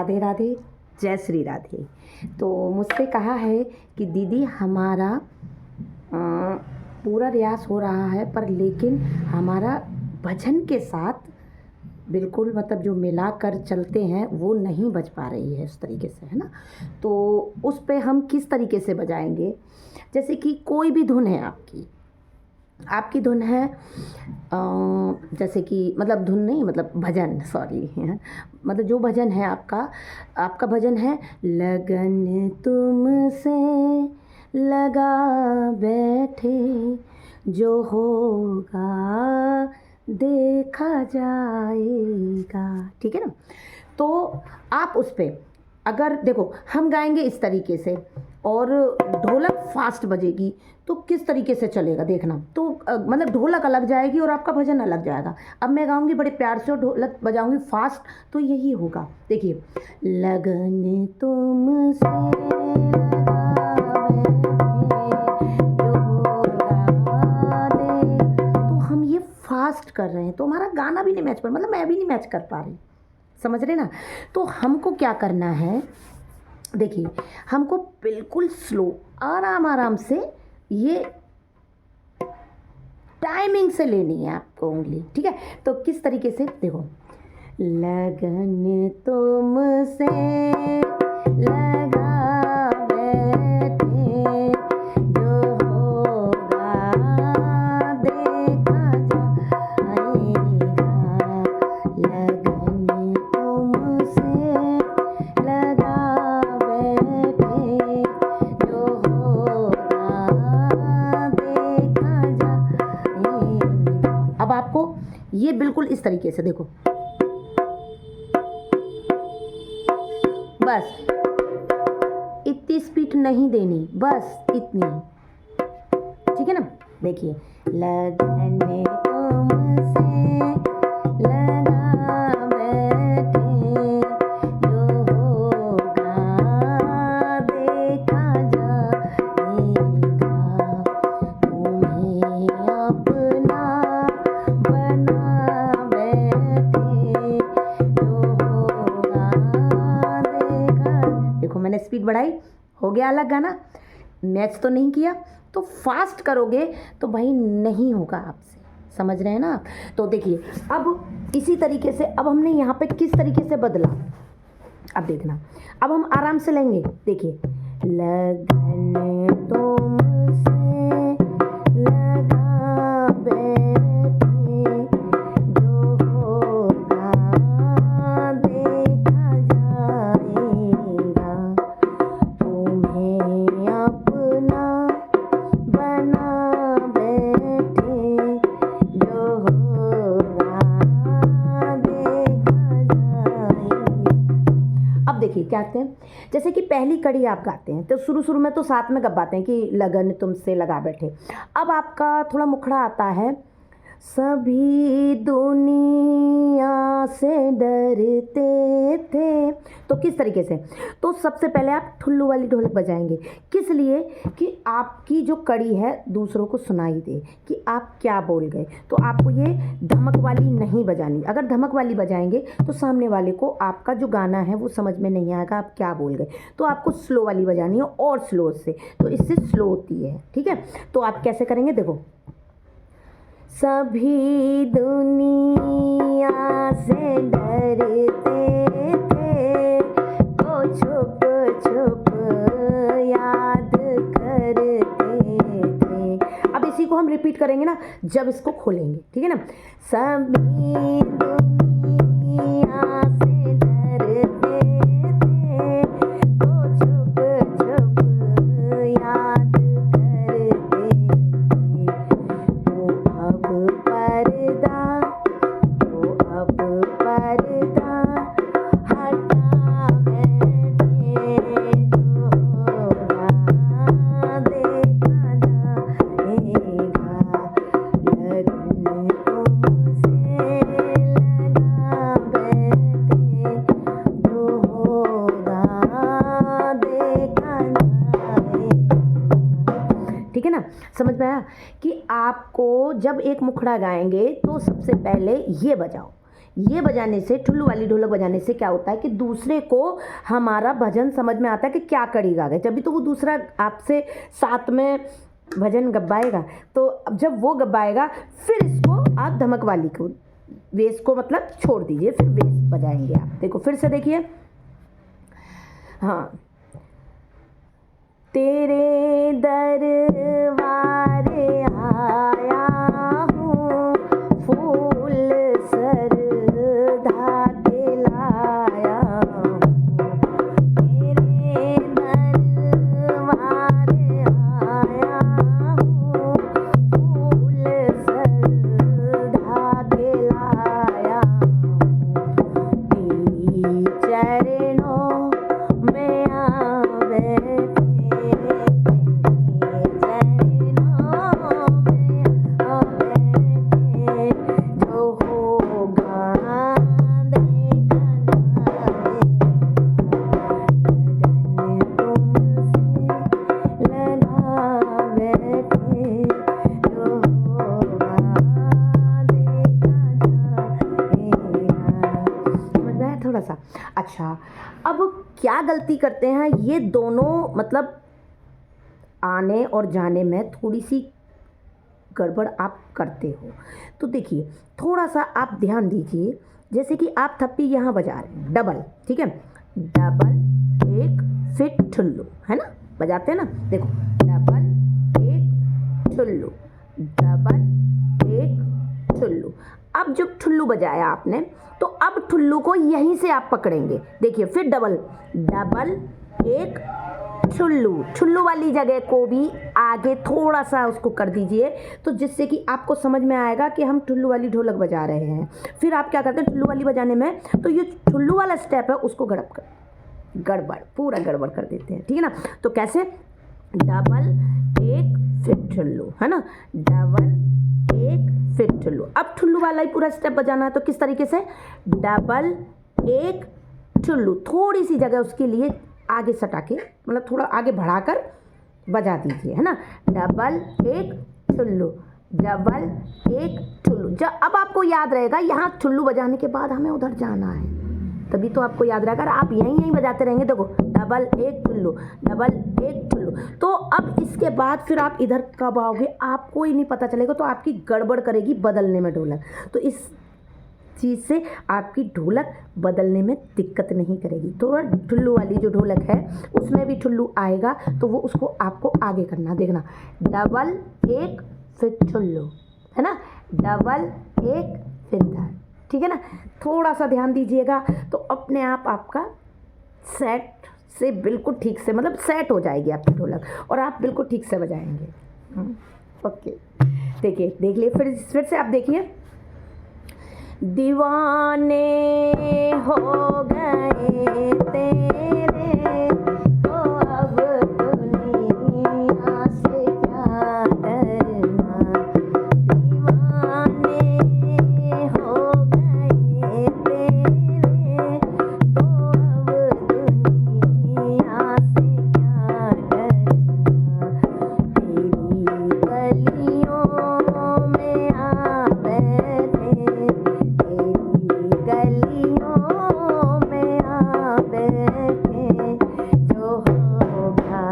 राधे राधे, जय श्री राधे। तो मुझसे कहा है कि दीदी हमारा पूरा रियाज़ हो रहा है, पर लेकिन हमारा भजन के साथ बिल्कुल मतलब जो मिला कर चलते हैं वो नहीं बज पा रही है उस तरीके से, है ना। तो उस पे हम किस तरीके से बजाएंगे, जैसे कि कोई भी धुन है आपकी धुन है, जैसे कि मतलब धुन नहीं मतलब भजन, सॉरी, मतलब जो भजन है आपका भजन है, लगन तुमसे लगा बैठे, जो होगा देखा जाएगा, ठीक है ना। तो आप उस पे अगर देखो हम गाएंगे इस तरीके से और ढोलक फास्ट बजेगी तो किस तरीके से चलेगा देखना। तो मतलब ढोलक अलग जाएगी और आपका भजन अलग जाएगा। अब मैं गाऊंगी बड़े प्यार से और ढोलक बजाऊंगी फास्ट, तो यही होगा। देखिए, लगन तुमसे तो हम ये फास्ट कर रहे हैं तो हमारा गाना भी नहीं मैच कर, मतलब मैं भी नहीं मैच कर पा रही, समझ रहे ना। तो हमको क्या करना है, देखिए हमको बिल्कुल स्लो आराम से ये टाइमिंग से लेनी है आपको उंगली, ठीक है। तो किस तरीके से देखो, लगन तुमसे लगा बैठे, जो होगा देखा जाएगा, लगन तुमसे लगा बैठे, जो होगा देखा जाएगा। अब आपको ये बिल्कुल इस तरीके से देखो, बस इतनी स्पीड नहीं देनी, बस इतनी, ठीक है ना। देखिए, लगन तुमसे लगा बैठे, जो होगा देखा जाएगा, तुम्हें अपना बना बैठे, जो होगा देखा। देखो मैंने स्पीड बढ़ाई, हो गया अलग गाना, मैच तो नहीं किया। तो फास्ट करोगे तो भाई नहीं होगा आपसे, समझ रहे हैं ना। तो देखिए अब इसी तरीके से अब हमने यहाँ पे किस तरीके से बदला, अब देखना। अब हम आराम से लेंगे, देखिए, लगन तुमसे लगा बैठे, जो होगा देखा जाएगा, तुम्हें अपना बना बैठे, जो होगा देखा जाएगा। अब देखिए क्या कहते हैं, जैसे कि पहली कड़ी आप गाते हैं तो शुरू में तो साथ में गबाते हैं कि लगन तुमसे लगा बैठे। अब आपका थोड़ा मुखड़ा आता है, सभी दुनिया से डरते थे, तो किस तरीके से। तो सबसे पहले आप ठुल्लू वाली ढोलक बजाएंगे, किस लिए कि आपकी जो कड़ी है दूसरों को सुनाई दे कि आप क्या बोल गए। तो आपको ये धमक वाली नहीं बजानी, अगर धमक वाली बजाएंगे तो सामने वाले को आपका जो गाना है वो समझ में नहीं आएगा आप क्या बोल गए। तो आपको स्लो वाली बजानी है और स्लो से, तो इससे स्लो होती है, ठीक है। तो आप कैसे करेंगे, देखो, सभी दुनिया से डरते थे, ओ छुप छुप याद करते थे। अब इसी को हम रिपीट करेंगे ना जब इसको खोलेंगे, ठीक है ना। सभी दुनिया से डरते थे, ओ छुप छुप याद करते थे, अब पर्दा हटा बैठे, जो होगा देखा जाएगा, लगन तुमसे लगा बैठे, जो होगा देखा जाएगा, ठीक है ना। समझ में आया कि आपको जब एक मुखड़ा गाएंगे तो सबसे पहले ये बजाओ, ये बजाने से, ठुल्लू वाली ढोलक बजाने से क्या होता है कि दूसरे को हमारा भजन समझ में आता है कि क्या कड़ी गा गए, जब भी तो वो दूसरा आपसे साथ में भजन गब्बाएगा। तो अब जब वो गब्बाएगा फिर इसको आप धमक वाली को, बेस को मतलब छोड़ दीजिए, फिर बेस बजाएंगे आप। देखो फिर से देखिए, हाँ। तेरे दरबारे आया हूँ, फूल सरधा के लाया हूँ। तेरे दरबारे आया हूँ, फूल सरधा के लाया हूँ। तेरी चरणों में आ बैठे, थोड़ा सा। अच्छा, अब क्या गलती करते हैं ये दोनों, मतलब आने और जाने में थोड़ी सी गड़बड़ आप करते हो। तो देखिए थोड़ा सा आप ध्यान दीजिए, जैसे कि आप थप्पी यहाँ बजा रहे हैं डबल, ठीक है, डबल एक फिर ठुल्लू, है ना, बजाते हैं ना, देखो डबल एक ठुल्लू, डबल एक ठुल्लू। अब जब ठुल्लू बजाया आपने तो अब ठुल्लू को यहीं से आप पकड़ेंगे, देखिए फिर डबल, डबल एक ठुल्लू, ठुल्लू वाली जगह को भी आगे थोड़ा सा उसको कर दीजिए, तो जिससे कि आपको समझ में आएगा कि हम ठुल्लू वाली ढोलक बजा रहे हैं। फिर आप क्या करते हैं ठुल्लू वाली बजाने में, तो ये ठुल्लू वाला स्टेप है उसको गड़बड़ पूरा गड़बड़ कर देते हैं, ठीक है ना। तो कैसे, डबल एक फिर ठुल्लू, है ना, डबल एक फिर ठुल्लू। अब ठुल्लू वाला ही पूरा स्टेप बजाना है, तो किस तरीके से, डबल एक ठुल्लू, थोड़ी सी जगह उसके लिए आगे सटा के, मतलब थोड़ा आगे बढ़ाकर बजा दीजिए, है ना, डबल एक ठुल्लू, डबल एक ठुल्लू। जब अब आपको याद रहेगा यहाँ ठुल्लू बजाने के बाद हमें उधर जाना है, तभी तो आपको याद रहेगा। आप यहीं बजाते रहेंगे, देखो डबल एक ठुल्लू, डबल एक ठुल्लू। तो अब इसके बाद फिर आप इधर कब आओगे आपको ही नहीं पता चलेगा, तो आपकी गड़बड़ करेगी बदलने में ढोलक। तो इस चीज़ से आपकी ढोलक बदलने में दिक्कत नहीं करेगी। तो ठुल्लू वाली जो ढोलक है उसमें भी ठुल्लू आएगा, तो वो उसको आपको आगे करना, देखना डबल एक फिर ठुल्लू, है ना, डबल एक फिर धर, ठीक है ना। थोड़ा सा ध्यान दीजिएगा तो अपने आप आपका सेट से बिल्कुल ठीक से, मतलब सेट हो जाएगी आपकी ढोलक और आप बिल्कुल ठीक से बजाएंगे। ओके, देखिए देख लिए, फिर से आप देखिए, दीवाने हो गए तेरे तो अब दुनिया से क्या डरना, दीवाने हो गए तेरे तो अब दुनिया से क्या डरना, तेरी गलियों में आ बैठे, गलियों में आ बैठे, जो होगा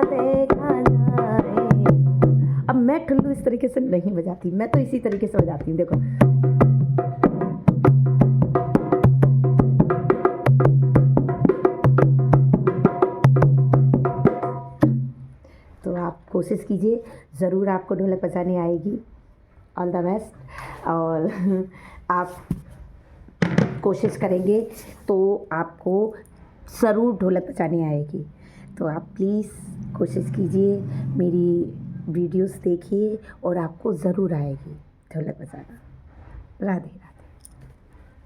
देखा जाए। अब मैं ठुल्लू इस तरीके से नहीं बजाती, मैं तो इसी तरीके से बजाती हूँ, देखो आप कोशिश कीजिए, ज़रूर आपको ढोलक बजानी आएगी। All the best. और आप कोशिश करेंगे तो आपको ज़रूर ढोलक बजानी आएगी। तो आप प्लीज़ कोशिश कीजिए, मेरी वीडियोस देखिए और आपको ज़रूर आएगी ढोलक बजाना। राधे।